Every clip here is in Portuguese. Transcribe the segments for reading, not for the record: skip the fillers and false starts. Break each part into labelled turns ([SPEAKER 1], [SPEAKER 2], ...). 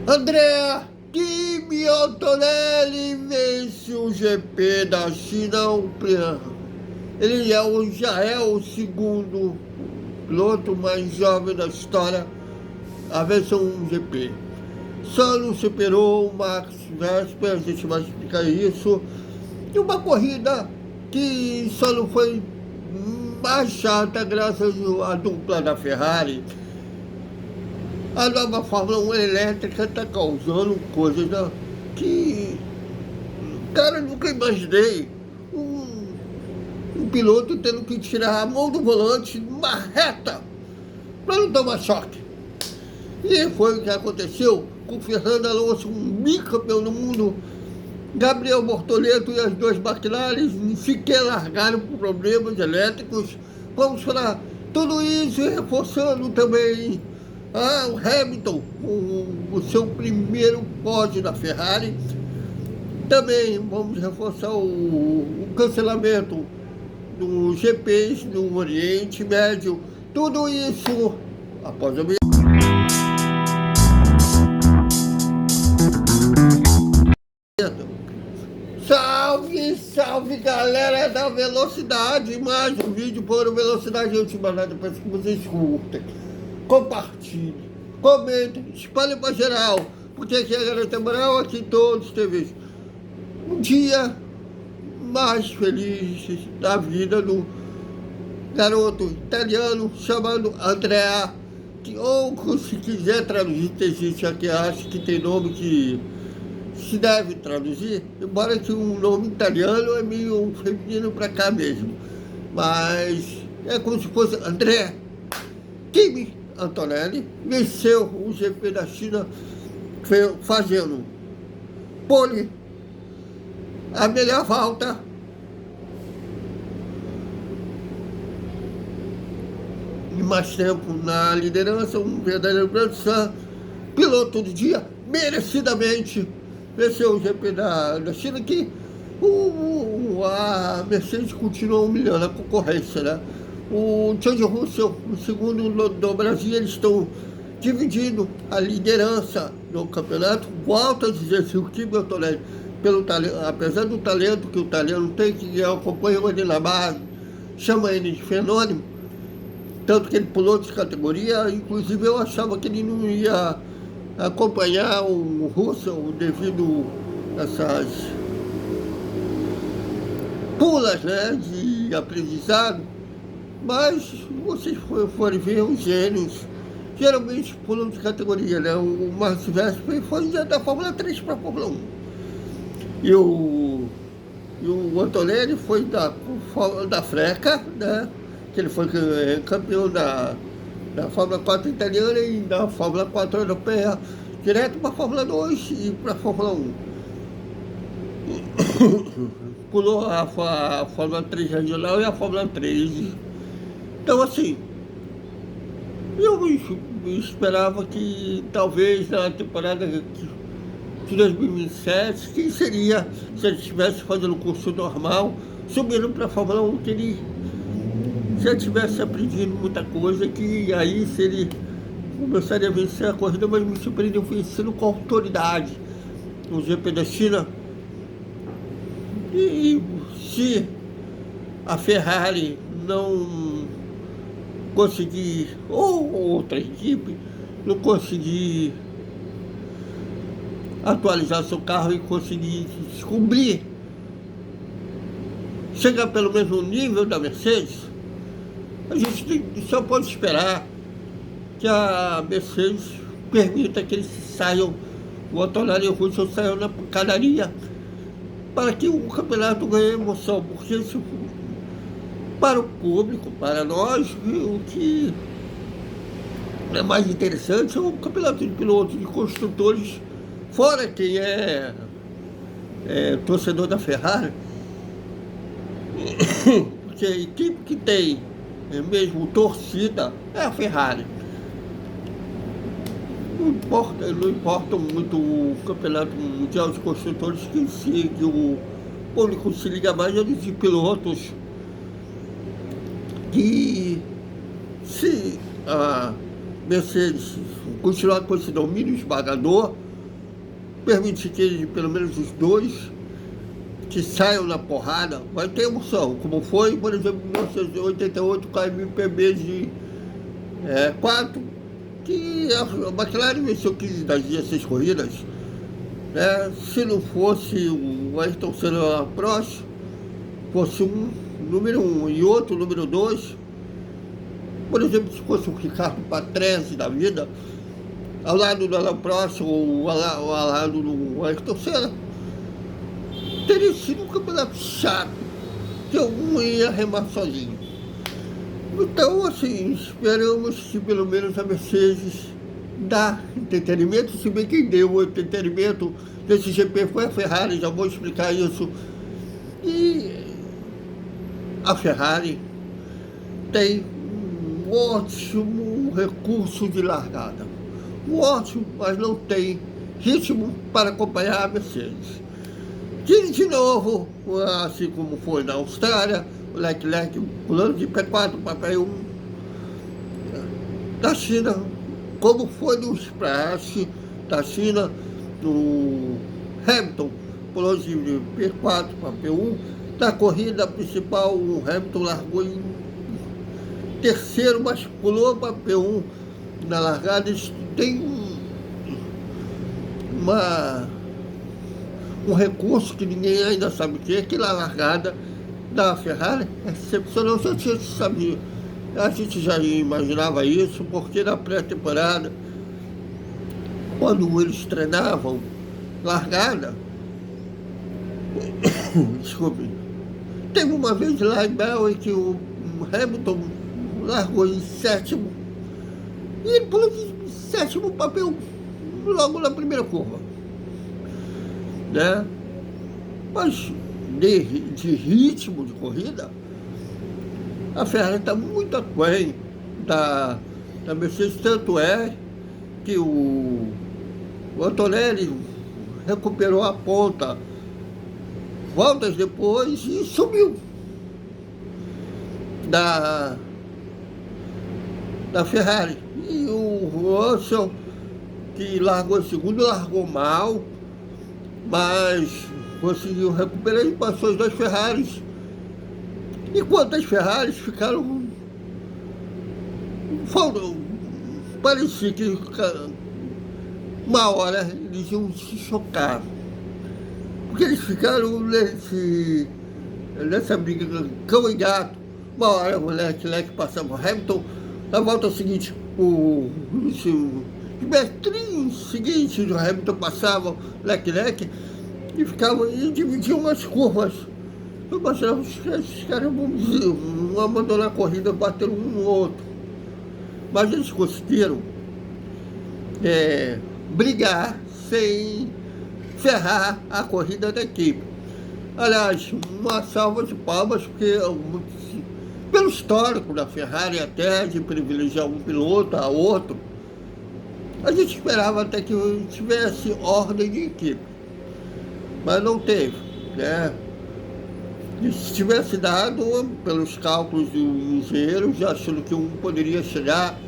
[SPEAKER 1] André, Kimi Antonelli vence o GP da China Open. Ele já é o segundo piloto mais jovem da história a vencer um GP. Só não superou o Max Verstappen, a gente vai explicar isso. E uma corrida que só não foi mais chata graças à dupla da Ferrari. A nova Fórmula 1 elétrica está causando coisas que, cara, nunca imaginei. Um piloto tendo que tirar a mão do volante numa reta para não tomar choque. E foi o que aconteceu com o Fernando Alonso, um bicampeão do mundo. Gabriel Bortoleto e as duas McLaren sequer largaram por problemas elétricos. Vamos falar tudo isso reforçando também o Hamilton, o seu primeiro pódio da Ferrari. Também vamos reforçar o cancelamento dos GPs no Oriente Médio. Tudo isso após a Salve, salve galera da Velocidade, mais um vídeo por Velocidade Ultimada. Peço que vocês curtem, compartilhem, comentem, espalhem para geral, porque aqui é a Garota Moral, aqui em todos os TVs. Um dia mais feliz da vida do garoto italiano chamado Andrea, que, ou se quiser traduzir, tem gente aqui acha que tem nome que se deve traduzir, embora que um nome italiano é meio feminino para cá mesmo, mas é como se fosse André Kimi Antonelli, venceu o GP da China fazendo pole, a melhor volta, e mais tempo na liderança, um verdadeiro grande piloto do dia, merecidamente venceu o GP da China, que a Mercedes continua humilhando a concorrência, né? O George Russell, o segundo do Brasil, eles estão dividindo a liderança do campeonato. Volto a dizer, se o Kimi Antonelli, pelo talento, apesar do talento que o italiano tem, que acompanha ele na base, chama ele de fenômeno, tanto que ele pulou de categoria. Inclusive eu achava que ele não ia acompanhar o Russell devido a essas pulas, né, de aprendizado, mas vocês forem ver os gênios, geralmente pulam de categoria, né? O Max Verstappen foi da Fórmula 3 para a Fórmula 1 e o Antonelli foi da Freca, né, que ele foi campeão da Fórmula 4 italiana e da Fórmula 4 europeia, direto para a Fórmula 2 e para a Fórmula 1. Pulou a Fórmula 3 regional e a Fórmula 3. Então, assim, eu esperava que talvez na temporada de 2007, quem seria, se ele estivesse fazendo o curso normal, subindo para a Fórmula 1, que ele já tivesse aprendido muita coisa, que aí se ele começaria a vencer a corrida, mas me surpreendeu vencendo com autoridade no GP da China. E se a Ferrari não conseguir, ou outra equipe, não conseguir atualizar seu carro e conseguir descobrir, chegar pelo mesmo nível da Mercedes, a gente só pode esperar que a Mercedes permita que eles saiam, o Antonelli e o Russell saiam na pancadaria, para que o campeonato ganhe emoção, porque isso, para o público, para nós, o que é mais interessante é o campeonato de pilotos, de construtores, fora quem é torcedor da Ferrari, porque a equipe que tem mesmo torcida é a Ferrari. Não importa muito o campeonato mundial de construtores, que o público se liga mais é de pilotos, que se a Mercedes continuar com esse domínio esmagador, permitir que pelo menos os dois que saiam na porrada, vai ter emoção, como foi, por exemplo, em 1988 com a MPB de 4, que a McLaren venceu 15 das 16 corridas, né? Se não fosse o Ayrton Senna Prost, fosse um número 1 e outro número 2, por exemplo, se fosse o Ricardo Patrese da vida, ao lado do Alain Prost ou ao lado do Ayrton Senna, teria sido um campeonato chato, que um ia remar sozinho. Então, assim, esperamos que pelo menos a Mercedes dá entretenimento, se bem que deu o entretenimento desse GP foi a Ferrari, já vou explicar isso. E a Ferrari tem um ótimo recurso de largada. Ótimo, mas não tem ritmo para acompanhar a Mercedes. De novo, assim como foi na Austrália, o Leclerc pulando de P4 para P1. Da China, como foi no Splash da China, no Hamilton pulando de P4 para P1. Na corrida principal, o Hamilton largou em terceiro, mas pulou para P1 na largada. Eles têm um recurso que ninguém ainda sabe o que é, que na largada da Ferrari é excepcional. A gente já imaginava isso, porque na pré-temporada, quando eles treinavam largada, desculpe, teve uma vez lá em Belém que o Hamilton largou em sétimo, e ele pulou de sétimo papel logo na primeira curva, né? Mas de ritmo de corrida, a Ferrari está muito aquém da Mercedes, tanto é que o Antonelli recuperou a ponta voltas depois e subiu da Ferrari. E o Russell, que largou em segundo, largou mal, mas conseguiu recuperar e passou as duas Ferraris. Enquanto as Ferraris ficaram... parecia que uma hora eles iam se chocar. Porque eles ficaram nessa briga cão e gato. Uma hora o Leclerc passava o Hamilton, na volta seguinte, de metrinho seguinte, o Hamilton passava o Leclerc e ficavam e dividiam as curvas. Eu imaginava esses caras vão abandonar a corrida, bater um no outro. Mas eles conseguiram brigar sem ferrar a corrida da equipe. Aliás, uma salva de palmas, porque pelo histórico da Ferrari, até de privilegiar um piloto a outro, a gente esperava até que tivesse ordem de equipe, mas não teve, né? E se tivesse dado, pelos cálculos do engenheiro, já achando que um poderia chegar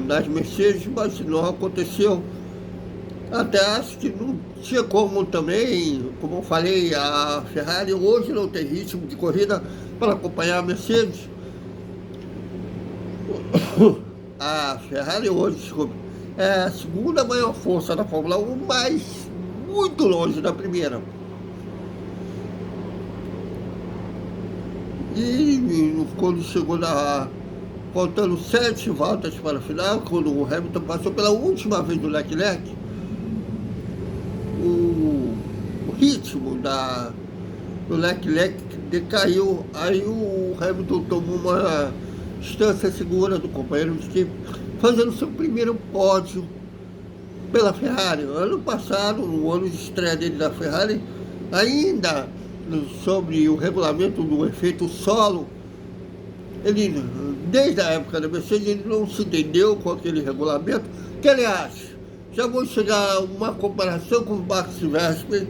[SPEAKER 1] nas Mercedes, mas não aconteceu. Até acho que não tinha como também, como eu falei, a Ferrari hoje não tem ritmo de corrida para acompanhar a Mercedes. A Ferrari hoje, desculpe, é a segunda maior força da Fórmula 1, mas muito longe da primeira. E quando chegou faltando 7 voltas para a final, quando o Hamilton passou pela última vez do Leclerc, o ritmo do Leclerc decaiu. Aí o Hamilton tomou uma distância segura do companheiro de equipe, fazendo seu primeiro pódio pela Ferrari. Ano passado, no ano de estreia dele da Ferrari, ainda sobre o regulamento do efeito solo, ele, desde a época da Mercedes, ele não se entendeu com aquele regulamento, que aliás, já vou chegar a uma comparação com o Max Verstappen,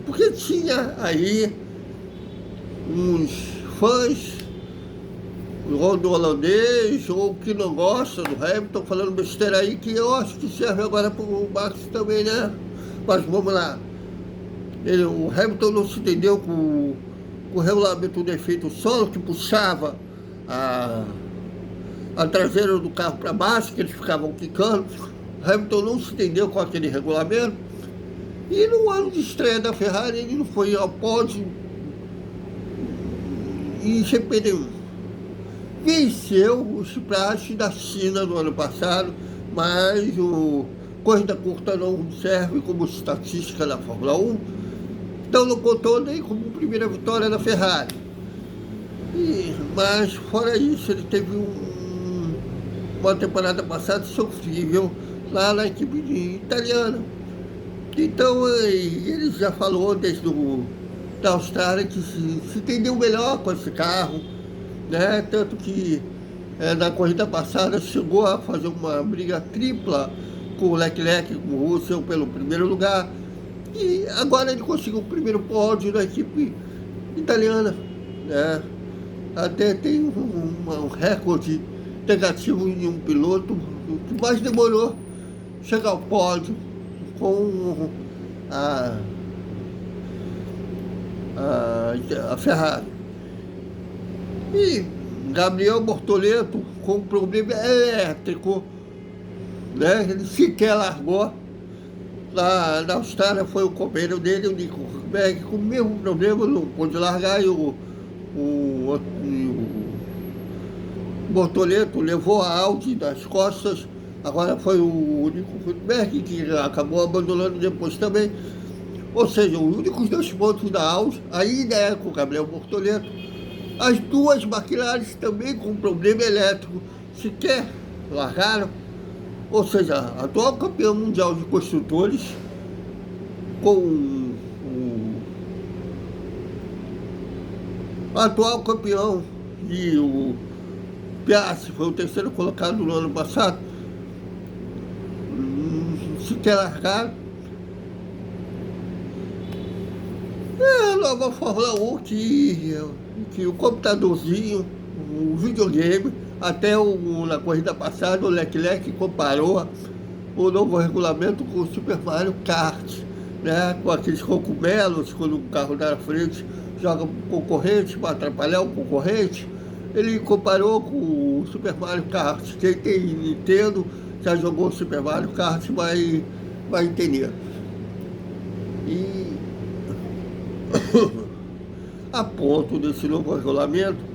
[SPEAKER 1] porque tinha aí uns fãs do holandês, ou que não gosta do Hamilton, falando besteira aí, que eu acho que serve agora para o Max também, né? Mas vamos lá. O Hamilton não se entendeu com o regulamento do efeito solo, que puxava a traseira do carro para baixo, que eles ficavam quicando. O Hamilton não se entendeu com aquele regulamento. E no ano de estreia da Ferrari, ele não foi ao pódio em GP1. Venceu o Sprint da China no ano passado, mas o corrida curta não serve como estatística da Fórmula 1. Então não contou nem como primeira vitória da Ferrari. Mas fora isso, ele teve uma temporada passada sofrível lá na equipe italiana. Então ele já falou desde da Austrália que se entendeu melhor com esse carro, né? Tanto que na corrida passada chegou a fazer uma briga tripla com o Leclerc, com o Russell pelo primeiro lugar. E agora ele conseguiu o primeiro pódio da equipe italiana, né? Até tem um recorde negativo em um piloto, o que mais demorou chegar ao pódio com a Ferrari. E Gabriel Bortoleto com problema elétrico, né? Ele sequer largou. Lá na Austrália foi o companheiro dele, o Nico Rosberg, com o mesmo problema, não pôde largar, e o Bortoleto levou a Audi nas costas. Agora foi o Nico Rosberg que acabou abandonando depois também. Ou seja, os únicos 2 pontos da Audi ainda é com o Gabriel Bortoleto. As 2 McLaren também com problema elétrico, sequer largaram. Ou seja, atual campeão mundial de construtores, com o atual campeão, e o Piastri foi o 3º colocado no ano passado, sequer largaram. É a nova Fórmula 1 que o computadorzinho, o videogame, até na corrida passada o Leclerc comparou o novo regulamento com o Super Mario Kart, né? Com aqueles cogumelos, quando o carro da frente joga o concorrente para atrapalhar o concorrente. Ele comparou com o Super Mario Kart. Quem tem Nintendo, já jogou o Super Mario Kart, vai entender. E a ponto desse novo regulamento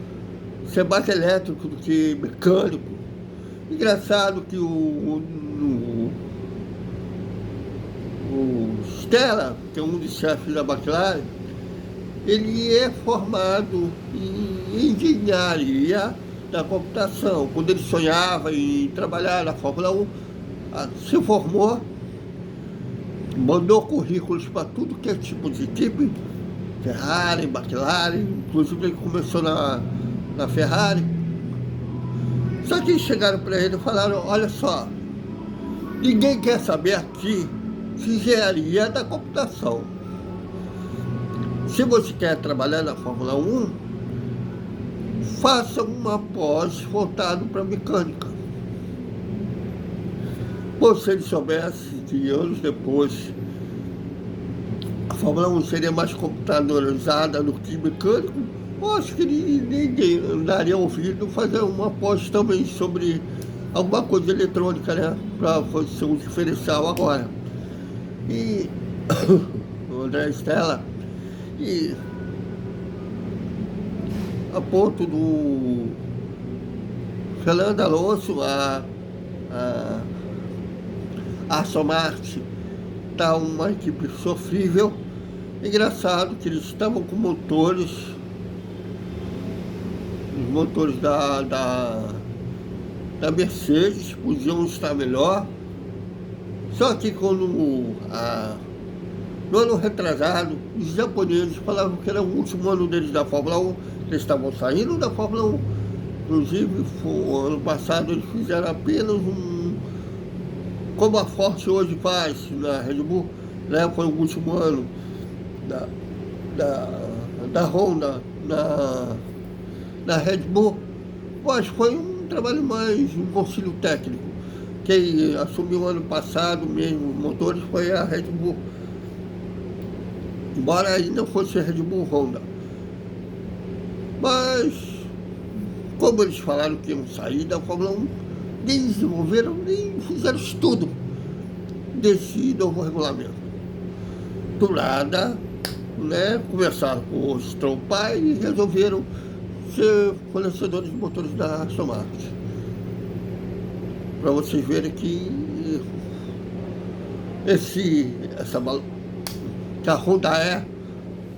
[SPEAKER 1] ser mais elétrico do que mecânico. Engraçado que o Stella, que é um dos chefes da McLaren, ele é formado em engenharia da computação. Quando ele sonhava em trabalhar na Fórmula 1, se formou, mandou currículos para tudo que é tipo de equipe, Ferrari, McLaren, inclusive ele começou na Ferrari. Só que chegaram para ele e falaram: olha só, ninguém quer saber aqui de engenharia da computação. Se você quer trabalhar na Fórmula 1, faça uma pós voltado para mecânica. Pô, se ele soubesse que anos depois a Fórmula 1 seria mais computadorizada do que mecânico, eu acho que ninguém daria ouvido fazer uma pós também sobre alguma coisa eletrônica, né? Para ser um diferencial agora. E o André Stella, e a ponto do Fernando Alonso, a Aston Martin está uma equipe sofrível. Engraçado que eles estavam com motores, os motores da Mercedes podiam estar melhor. Só que quando no ano retrasado, os japoneses falavam que era o último ano deles da Fórmula 1, eles estavam saindo da Fórmula 1. Inclusive, ano passado eles fizeram apenas como a Ford hoje faz na Red Bull, né? Foi o último ano da Honda na Red Bull, mas foi um trabalho mais, um auxílio técnico. Quem assumiu ano passado mesmo os motores foi a Red Bull. Embora ainda fosse a Red Bull Honda. Mas, como eles falaram que iam sair da Fórmula 1, nem desenvolveram, nem fizeram estudo desse novo regulamento. Do nada, né, conversaram com o Stroll pai e resolveram ser fornecedores de motores da Aston Martin. Para vocês verem que que a Honda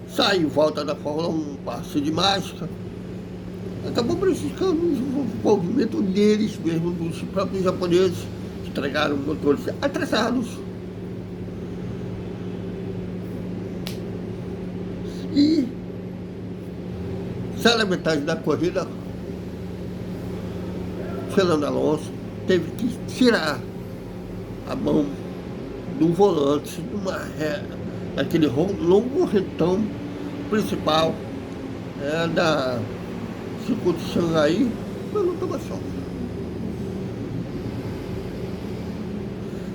[SPEAKER 1] sai e volta da Fórmula 1, passe de mágica, acabou prejudicando o desenvolvimento deles mesmo, dos próprios japoneses, que entregaram motores atrasados. E, sai na metade da corrida, Fernando Alonso teve que tirar a mão do volante daquele longo retão principal da circuito de Xangai, mas não estava só.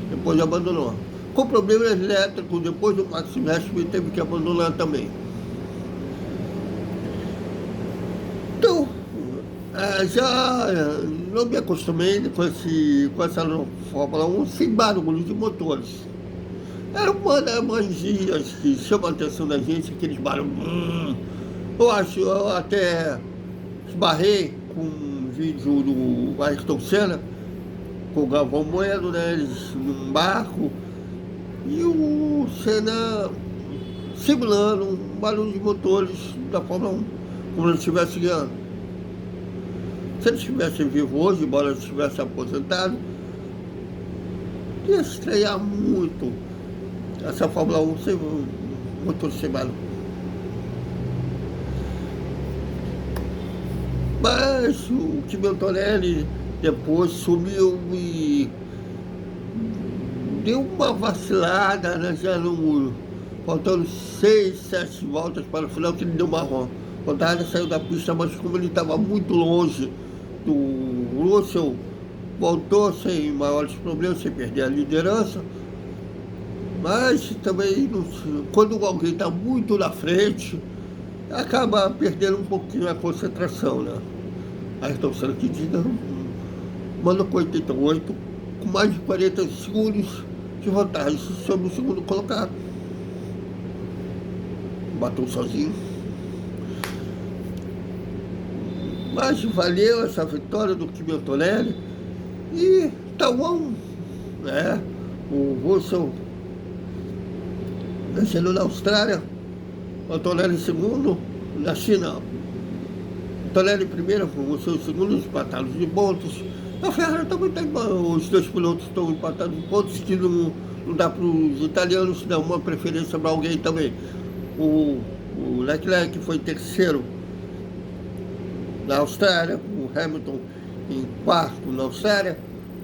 [SPEAKER 1] Depois abandonou. Com problemas elétricos, depois o Max Verstappen teve que abandonar também. Então, já não me acostumei com essa Fórmula 1 sem barulho de motores. Era uma das magias que chama a atenção da gente, aqueles barulhos. Eu até esbarrei com um vídeo do Ayrton Senna, com o Galvão Bueno, né, eles num barco, e o Senna simulando um barulho de motores da Fórmula 1, como ele estivesse guiando. Se ele estivesse vivo hoje, embora ele estivesse aposentado, ia estranhar muito essa Fórmula 1 sem motor sem barulho. Mas o Kimi Antonelli depois sumiu e deu uma vacilada, né, já no, faltando 6, 7 voltas para o final, que ele deu uma rodada, saiu da pista, mas como ele estava muito longe do Russell, voltou sem maiores problemas, sem perder a liderança. Mas também, quando alguém está muito na frente, acaba perdendo um pouquinho a concentração, né? Aí estão sendo que diga, manda com 88, com mais de 40 segundos de vantagem sobre o segundo colocado. Bateu sozinho. Mas valeu essa vitória do Kimi Antonelli. E tá bom, né? O Russell vencendo na Austrália, o Antonelli em segundo, na China, Antonelli em primeiro, o Russell em segundo, empatados de pontos. A Ferrari também tem, os dois pilotos estão empatados de pontos, que não dá para os italianos dar uma preferência para alguém também. O Leclerc foi terceiro na Austrália, o Hamilton em quarto na Austrália,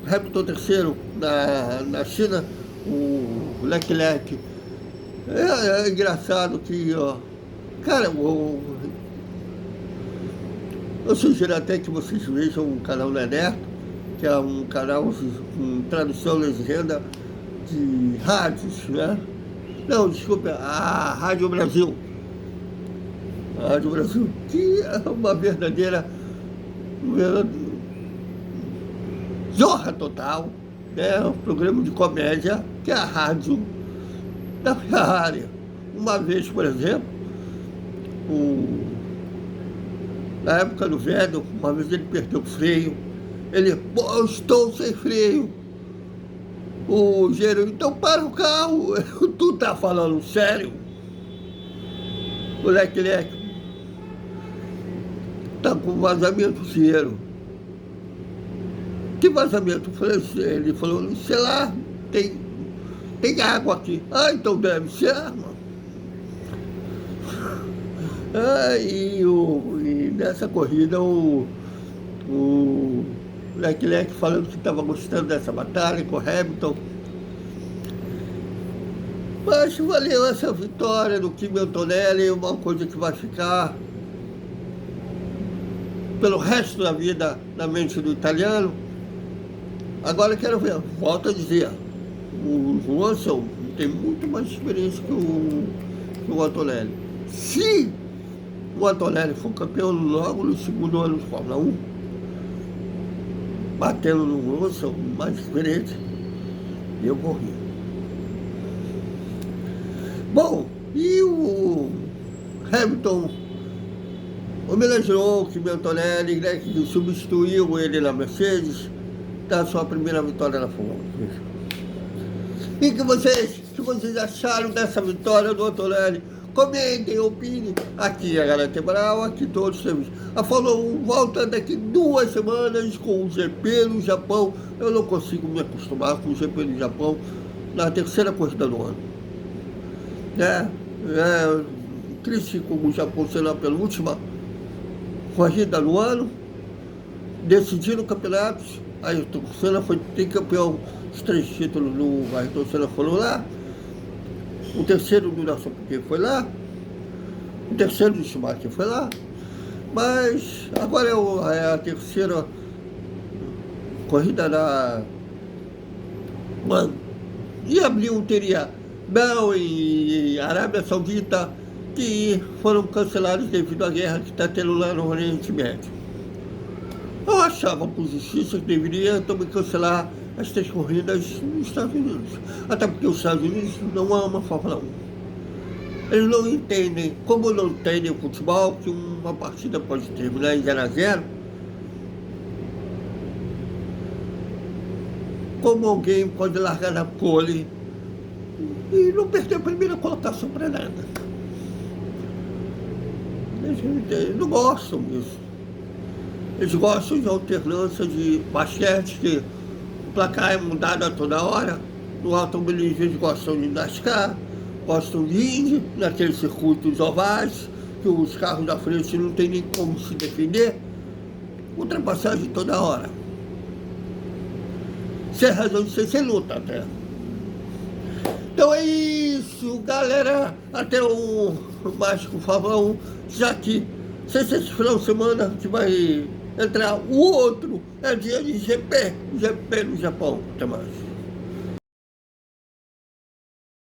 [SPEAKER 1] Hamilton terceiro na China, o Leclerc. É engraçado que, cara, eu sugiro até que vocês vejam o canal Neneto, que é um canal com tradução e legenda de rádios, né? Não, desculpa, a Rádio Brasil. A Rádio Brasil, que é uma verdadeira zorra total, né? Um programa de comédia, que é a rádio da Ferrari. Uma vez, por exemplo, na época do Vettel, uma vez ele perdeu o freio, ele, eu estou sem freio. O gerente, então para o carro, tu tá falando sério? O Leclerc tá com vazamento zero. Que vazamento? Ele falou, sei lá, tem água aqui. Ah, então deve ser água. E nessa corrida o Leclerc falando que estava gostando dessa batalha com o Hamilton. Mas valeu essa vitória do Kimi Antonelli, uma coisa que vai ficar pelo resto da vida na mente do italiano. Agora eu quero ver, volto a dizer, o Russell tem muito mais experiência que o Antonelli. Se o Antonelli for campeão logo no segundo ano de Fórmula 1, batendo no Russell, mais experiente, eu corri. Bom, e o Hamilton homenageou o Antonelli, né, que substituiu ele na Mercedes, da sua primeira vitória na Fórmula 1. E que vocês acharam dessa vitória do Antonelli? Comentem, opinem. Aqui a Garante Brau, aqui todos os serviços. A Fórmula 1 volta daqui 2 semanas com o GP no Japão. Eu não consigo me acostumar com o GP no Japão na terceira corrida do ano. Triste como o Japão será a penúltima corrida do ano, decidindo campeonatos. Ayrton Senna foi tricampeão, os 3 títulos do Ayrton Senna foram lá. O terceiro do Nelson Piquet foi lá. O terceiro do Schumacher foi lá. Mas agora é a terceira corrida da... E abril teria Bel e Arábia Saudita, que foram cancelados devido à guerra que está tendo lá no Oriente Médio. Eu achava por justiça que deveria também cancelar as 3 corridas nos Estados Unidos. Até porque os Estados Unidos não amam a Fórmula 1. Eles não entendem, como não entendem o futebol, que uma partida pode terminar em 0-0, como alguém pode largar na pole e não perder a primeira colocação para nada. Eles não gostam disso. Eles gostam de alternância de basquete, que o placar é mudado a toda hora. No automobilismo eles gostam de NASCAR, gostam de Indy, naqueles circuitos ovais, que os carros da frente não tem nem como se defender. Ultrapassagem toda hora. Sem razão de ser, sem luta até. Então é isso, galera. Até o Mágico Fórmula 1, já que esse final de semana que vai entrar o outro, é dia de GP no Japão. Até mais.